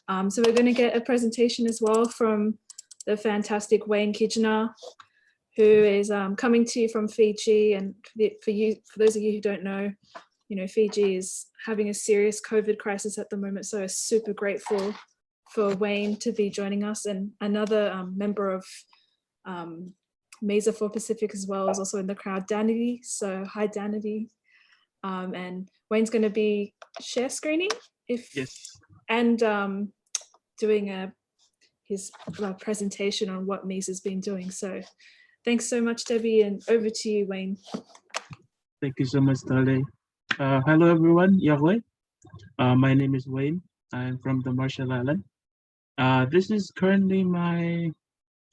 So we're going to get a presentation as well from the fantastic Wayne Kijiner, who is coming to you from Fiji. And for those of you who don't know, Fiji is having a serious COVID crisis at the moment. So I'm super grateful for Wayne to be joining us, and another member of MISA for Pacific as well is also in the crowd, Danity. So hi, Danity. And Wayne's going to be share screening and doing his presentation on what MISA's been doing. So thanks so much, Debbie, and over to you, Wayne. Thank you so much, Tale. Hello, everyone. Yahweh. My name is Wayne. I'm from the Marshall Islands. This is currently my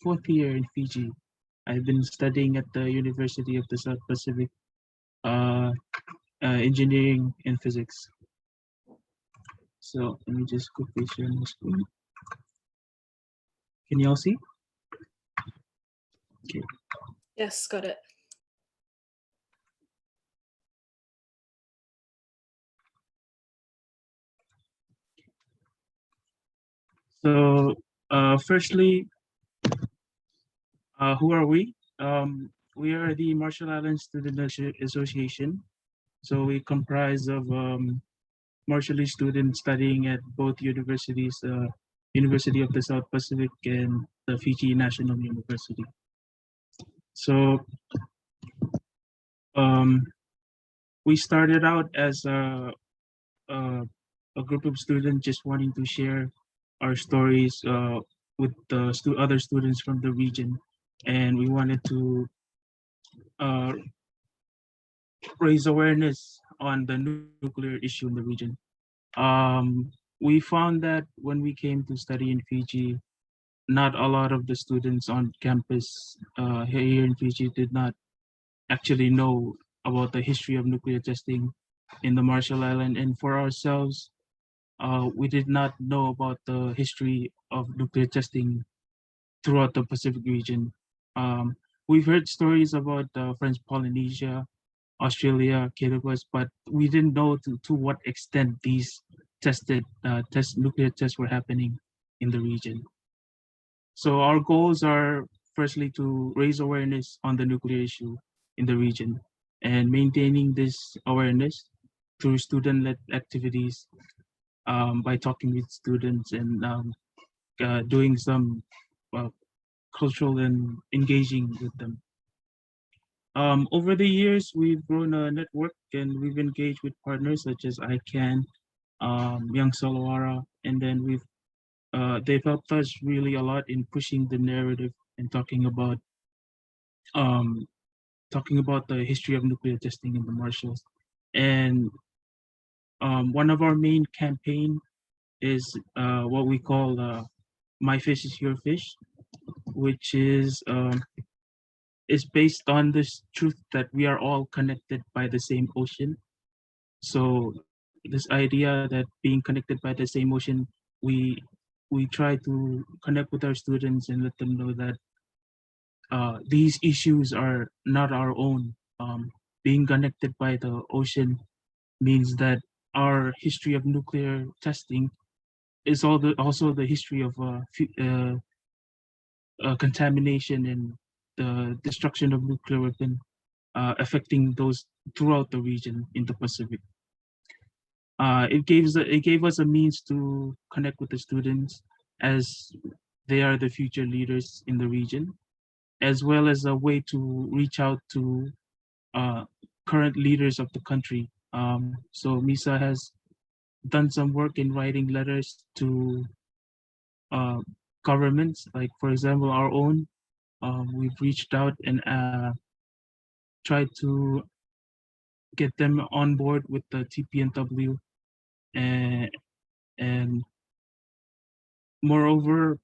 4th year in Fiji. I've been studying at the University of the South Pacific, engineering and physics. So let me just quickly share my screen. Can you all see? Okay. Yes, got it. So firstly, who are we? We are the Marshall Islands Student Association. So we comprise of Marshallese students studying at both universities, University of the South Pacific and the Fiji National University. So we started out as a group of students just wanting to share our stories with the other students from the region, and we wanted to raise awareness on the nuclear issue in the region. We found that when we came to study in Fiji, not a lot of the students on campus here in Fiji did not actually know about the history of nuclear testing in the Marshall Islands. And for ourselves, we did not know about the history of nuclear testing throughout the Pacific region. We've heard stories about French Polynesia, Australia, Kiribati, but we didn't know to what extent these nuclear tests were happening in the region. So our goals are firstly to raise awareness on the nuclear issue in the region and maintaining this awareness through student-led activities by talking with students and doing some cultural and engaging with them. Over the years, we've grown a network and we've engaged with partners such as ICANN, Young Solawara, and then they've helped us really a lot in pushing the narrative and talking about the history of nuclear testing in the Marshalls. And one of our main campaign is what we call My Fish is Your Fish, which is based on this truth that we are all connected by the same ocean. So this idea that being connected by the same ocean, we try to connect with our students and let them know that these issues are not our own. Being connected by the ocean means that our history of nuclear testing is also the history of contamination and the destruction of nuclear weapon affecting those throughout the region in the Pacific. It gave us a means to connect with the students as they are the future leaders in the region, as well as a way to reach out to current leaders of the country. So MISA has done some work in writing letters to governments, like for example our own. We've reached out and tried to get them on board with the TPNW, and moreover,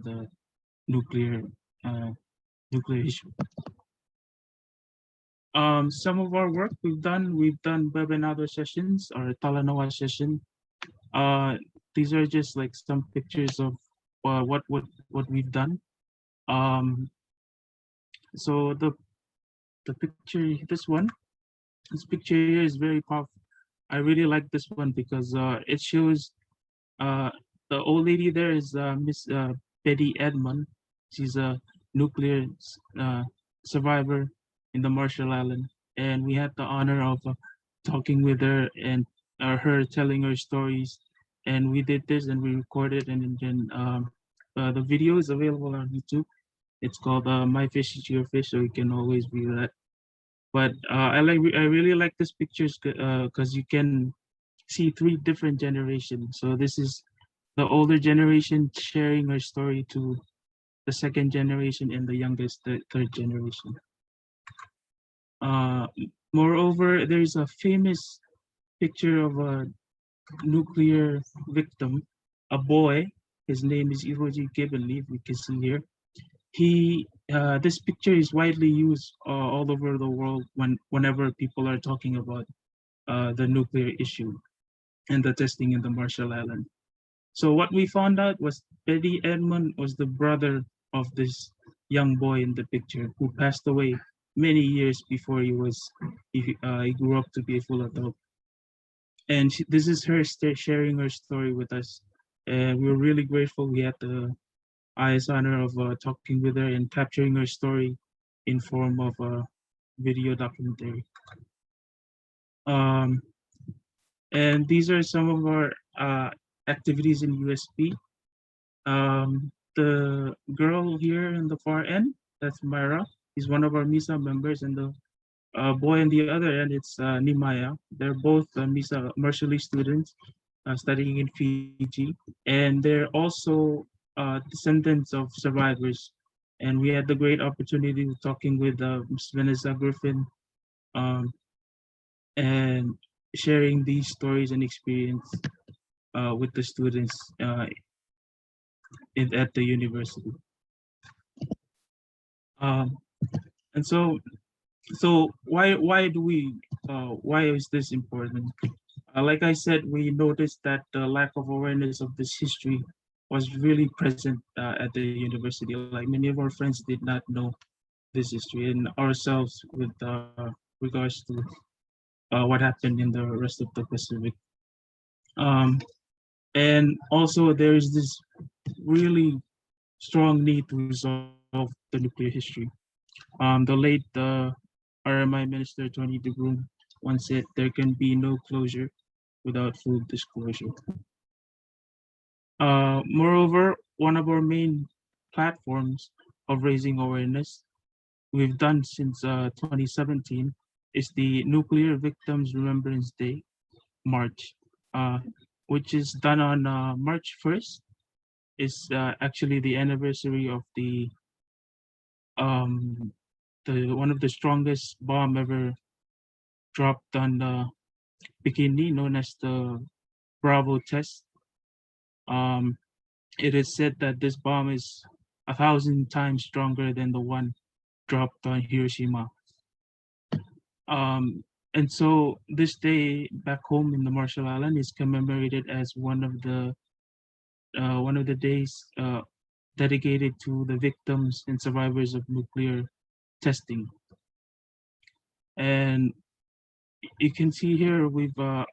the nuclear nuclear issue. Some of our work we've done webinar sessions or Talanoa session. Uh, these are just like some pictures of what we've done. Um, so the picture, this picture here is very powerful. I really like this one because it shows uh, the old lady there is Miss Betty Edmond. She's a nuclear uh, survivor in the Marshall Island, and we had the honor of talking with her and her telling her stories. And we did this and we recorded, and then the video is available on YouTube. It's called "My Fish is Your Fish," so you can always view that. But I really like this pictures because you can see three different generations. So this is the older generation sharing her story to the second generation and the youngest, the third generation. Uh, Moreover, there's a famous picture of a nuclear victim, a boy. His name is Iroji Gibbonleaf, we can see here. This picture is widely used all over the world whenever people are talking about the nuclear issue and the testing in the Marshall Islands. So what we found out was Betty Edmond was the brother of this young boy in the picture who passed away many years before he grew up to be a full adult. And this is her sharing her story with us. And we were really grateful. We had the highest honor of talking with her and capturing her story in form of a video documentary. Um, and these are some of our activities in USP. The girl here in the far end, that's Myra. He's one of our MISA members, and the boy on the other end, it's Nimaya. They're both MISA Marshall students studying in Fiji, and they're also descendants of survivors. And we had the great opportunity of talking with Ms. Vanessa Griffin um, and sharing these stories and experience with the students at the university. Um, and so why is this important? Like I said, we noticed that the lack of awareness of this history was really present at the university. Like many of our friends did not know this history, and ourselves with regards to what happened in the rest of the Pacific. Um, and also there is this really strong need to resolve the nuclear history. The late RMI Minister Tony DeBroom once said there can be no closure without full disclosure. Moreover, one of our main platforms of raising awareness we've done since 2017 is the Nuclear Victims Remembrance Day March, uh, which is done on March 1st. Is actually the anniversary of um, the one of the strongest bomb ever dropped on Bikini, known as the Bravo test. Um, it is said that this bomb is 1,000 times stronger than the one dropped on Hiroshima. And so this day back home in the Marshall Islands is commemorated as one of the days dedicated to the victims and survivors of nuclear testing. And you can see here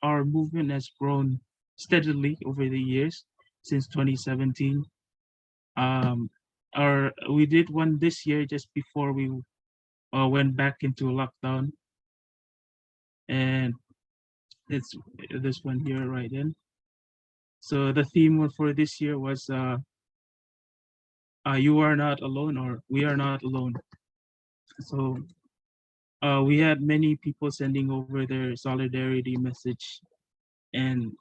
our movement has grown steadily over the years since 2017. We did one this year just before we went back into lockdown, and it's this one here right in. So the theme for this year was "You are not alone" or "We are not alone." So we had many people sending over their solidarity message and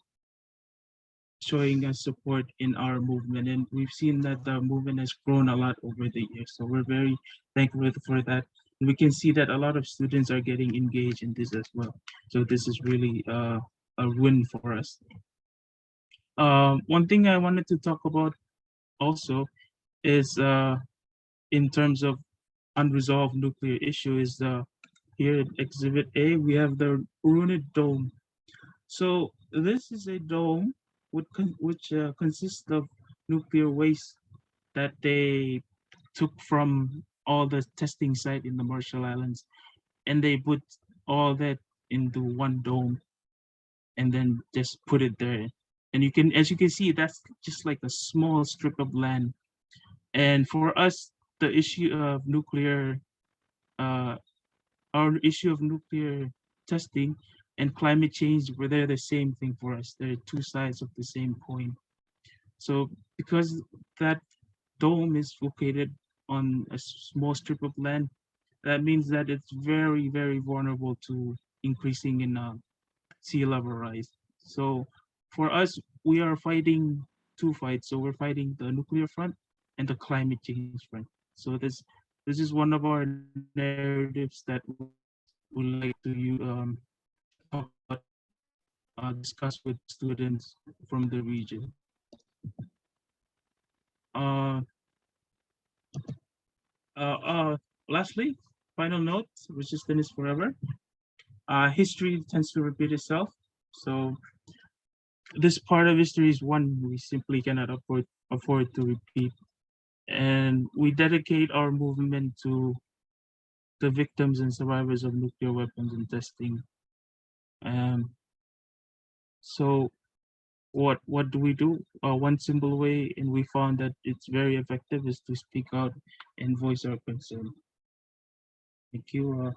showing us support in our movement. And we've seen that the movement has grown a lot over the years. So we're very thankful for that. And we can see that a lot of students are getting engaged in this as well. So this is really a win for us. One thing I wanted to talk about also is in terms of unresolved nuclear issue is here at Exhibit A, we have the Runit Dome. So this is a dome which consists of nuclear waste that they took from all the testing site in the Marshall Islands, and they put all that into one dome and then just put it there. And you can, as you can see, that's just like a small strip of land. And for us, the issue of nuclear, uh, our issue of nuclear testing and climate change, were they're the same thing for us. They're two sides of the same coin. So because that dome is located on a small strip of land, that means that it's very, very vulnerable to increasing in sea level rise. So for us, we are fighting two fights. So we're fighting the nuclear front and the climate change front. So this is one of our narratives that we like to talk about, discuss with students from the region. Uh, Lastly, final note: resistance is forever. History tends to repeat itself. So this part of history is one we simply cannot afford to repeat. And we dedicate our movement to the victims and survivors of nuclear weapons and testing. Um, so what do we do? One simple way, and we found that it's very effective, is to speak out and voice our concern. Thank you.